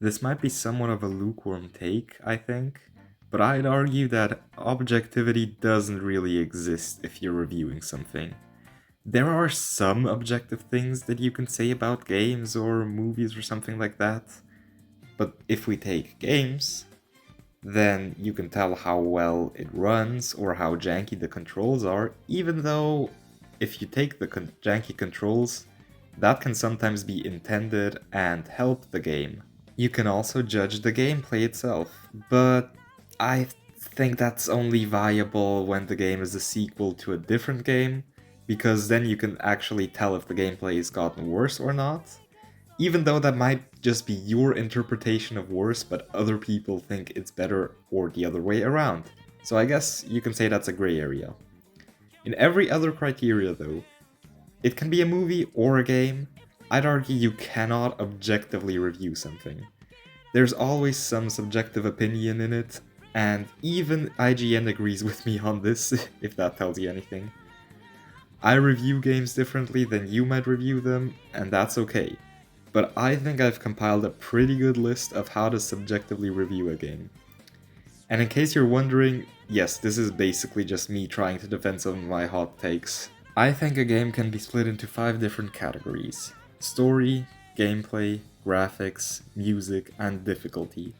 This might be somewhat of a lukewarm take, I think, but I'd argue that objectivity doesn't really exist if you're reviewing something. There are some objective things that you can say about games or movies or something like that, but if we take games, then you can tell how well it runs or how janky the controls are, even though if you take the janky controls, that can sometimes be intended and help the game. You can also judge the gameplay itself, but I think that's only viable when the game is a sequel to a different game, because then you can actually tell if the gameplay has gotten worse or not. Even though that might just be your interpretation of worse, but other people think it's better or the other way around. So I guess you can say that's a gray area. In every other criteria though, it can be a movie or a game. I'd argue you cannot objectively review something. There's always some subjective opinion in it, and even IGN agrees with me on this, if that tells you anything. I review games differently than you might review them, and that's okay. But I think I've compiled a pretty good list of how to subjectively review a game. And in case you're wondering, yes, this is basically just me trying to defend some of my hot takes. I think a game can be split into 5 different categories: story, gameplay, graphics, music, and difficulty.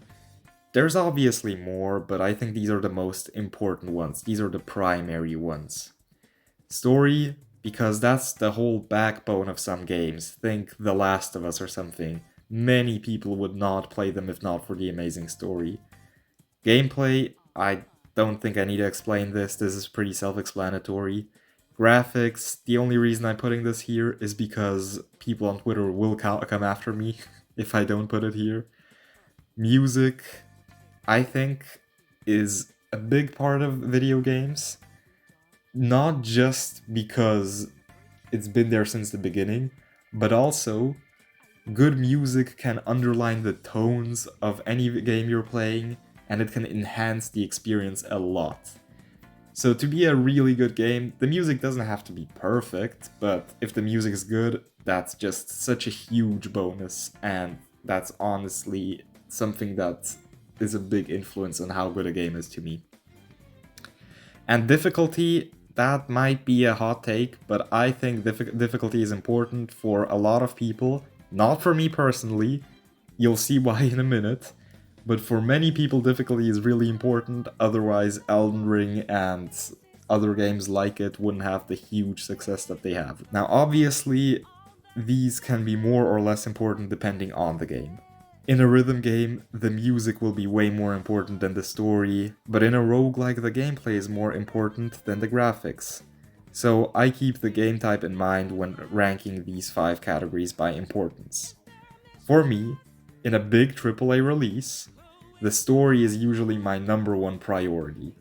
There's obviously more, but I think these are the most important ones. These are the primary ones. Story, because that's the whole backbone of some games. Think The Last of Us or something. Many people would not play them if not for the amazing story. Gameplay, I don't think I need to explain this. This is pretty self-explanatory. Graphics, the only reason I'm putting this here is because people on Twitter will come after me if I don't put it here. Music, I think, is a big part of video games. Not just because it's been there since the beginning, but also good music can underline the tones of any game you're playing, and it can enhance the experience a lot. So to be a really good game, the music doesn't have to be perfect, but if the music is good, that's just such a huge bonus, and that's honestly something that is a big influence on how good a game is to me. And difficulty, that might be a hot take, but I think difficulty is important for a lot of people. Not for me personally, you'll see why in a minute, but for many people difficulty is really important, otherwise Elden Ring and other games like it wouldn't have the huge success that they have. Now obviously, these can be more or less important depending on the game. In a rhythm game, the music will be way more important than the story, but in a roguelike the gameplay is more important than the graphics. So I keep the game type in mind when ranking these 5 categories by importance. For me, in a big AAA release, the story is usually my number one priority.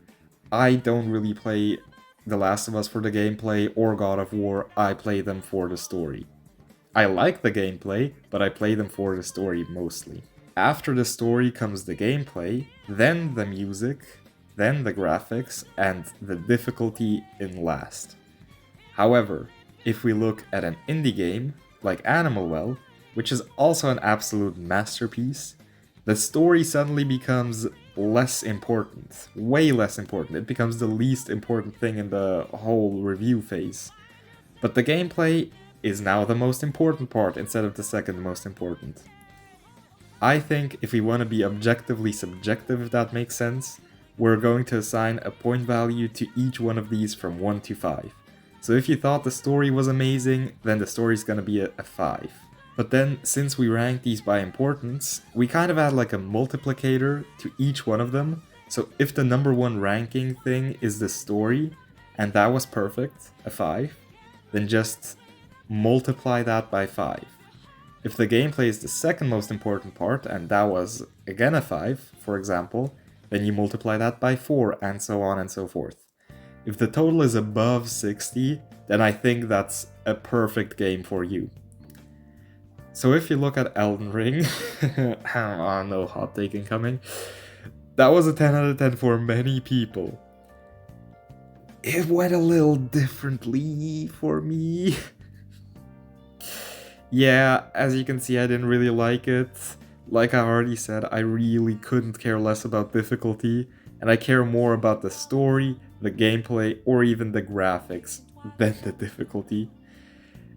I don't really play The Last of Us for the gameplay or God of War, I play them for the story. I like the gameplay, but I play them for the story mostly. After the story comes the gameplay, then the music, then the graphics, and the difficulty in last. However, if we look at an indie game, like Animal Well, which is also an absolute masterpiece, the story suddenly becomes less important, way less important. It becomes the least important thing in the whole review phase. But the gameplay is now the most important part instead of the second most important. I think if we want to be objectively subjective, if that makes sense, we're going to assign a point value to each one of these from 1 to 5. So if you thought the story was amazing, then the story's gonna be a 5. But then, since we rank these by importance, we kind of add like a multiplicator to each one of them. So if the number 1 ranking thing is the story, and that was perfect, a 5, then just multiply that by 5. If the gameplay is the second most important part, and that was again a 5, for example, then you multiply that by 4, and so on and so forth. If the total is above 60, then I think that's a perfect game for you. So if you look at Elden Ring, no hot take incoming, that was a 10 out of 10 for many people. It went a little differently for me. Yeah, as you can see, I didn't really like it. Like I already said, I really couldn't care less about difficulty, and I care more about the story, the gameplay, or even the graphics than the difficulty.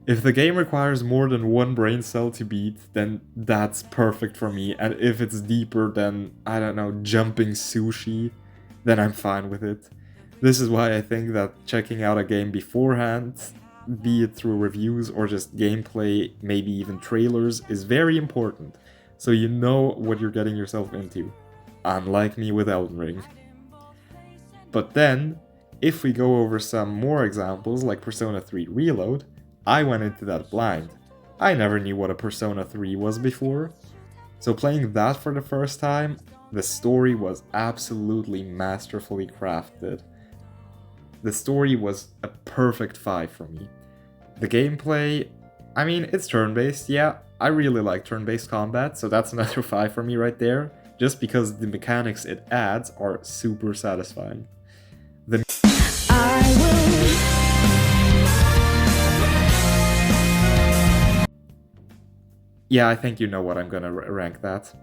If the game requires more than one brain cell to beat, then that's perfect for me, and if it's deeper than, I don't know, jumping sushi, then I'm fine with it. This is why I think that checking out a game beforehand, be it through reviews or just gameplay, maybe even trailers, is very important, so you know what you're getting yourself into, unlike me with Elden Ring. But then, if we go over some more examples like Persona 3 Reload, I went into that blind. I never knew what a Persona 3 was before, so playing that for the first time, the story was absolutely masterfully crafted. The story was a perfect 5 for me. The gameplay, I mean, it's turn-based, yeah, I really like turn-based combat, so that's another 5 for me right there, just because the mechanics it adds are super satisfying. Yeah, I think you know what I'm gonna rank that.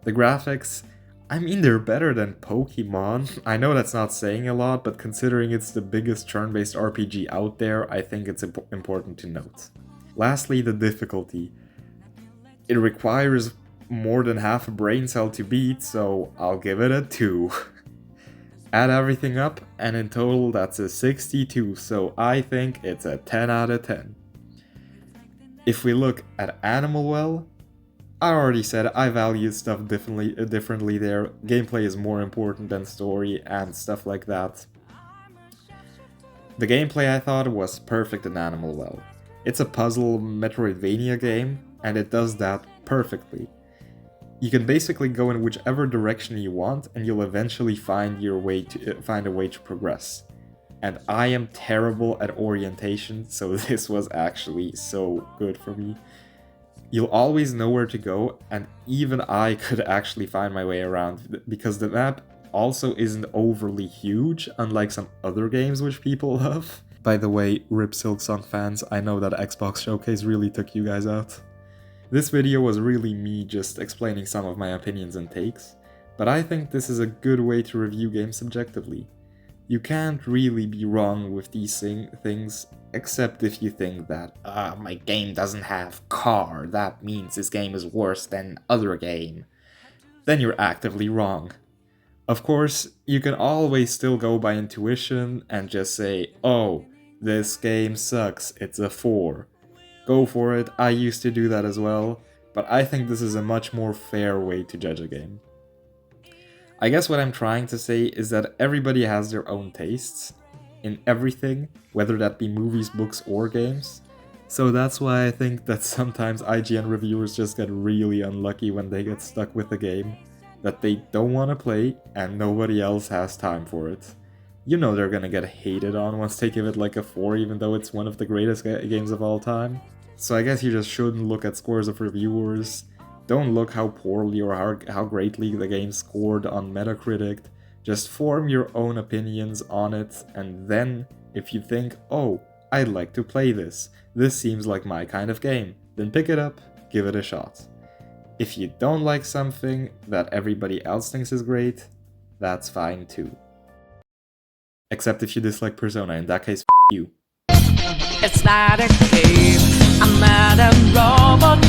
The graphics, I mean, they're better than Pokemon. I know that's not saying a lot, but considering it's the biggest turn-based RPG out there, I think it's important to note. Lastly, the difficulty. It requires more than half a brain cell to beat, so I'll give it a 2. Add everything up, and in total that's a 62, so I think it's a 10 out of 10. If we look at Animal Well, I already said I value stuff differently there. Gameplay is more important than story and stuff like that. The gameplay I thought was perfect in Animal Well. It's a puzzle Metroidvania game, and it does that perfectly. You can basically go in whichever direction you want, and you'll eventually find a way to progress. And I am terrible at orientation, so this was actually so good for me. You'll always know where to go, and even I could actually find my way around, because the map also isn't overly huge, unlike some other games which people love. By the way, RIP Silksong fans, I know that Xbox Showcase really took you guys out. This video was really me just explaining some of my opinions and takes, but I think this is a good way to review games subjectively. You can't really be wrong with these things, except if you think that, my game doesn't have car, that means this game is worse than other game. Then you're actively wrong. Of course, you can always still go by intuition and just say, oh, this game sucks, it's a 4. Go for it, I used to do that as well, but I think this is a much more fair way to judge a game. I guess what I'm trying to say is that everybody has their own tastes in everything, whether that be movies, books, or games. So that's why I think that sometimes IGN reviewers just get really unlucky when they get stuck with a game that they don't want to play and nobody else has time for it. You know they're gonna get hated on once they give it like a 4, even though it's one of the greatest games of all time. So I guess you just shouldn't look at scores of reviewers. Don't look how poorly or how greatly the game scored on Metacritic. Just form your own opinions on it, and then, if you think, oh, I'd like to play this seems like my kind of game, then pick it up, give it a shot. If you don't like something that everybody else thinks is great, that's fine too. Except if you dislike Persona, in that case, you. It's not a game, I'm not a robot.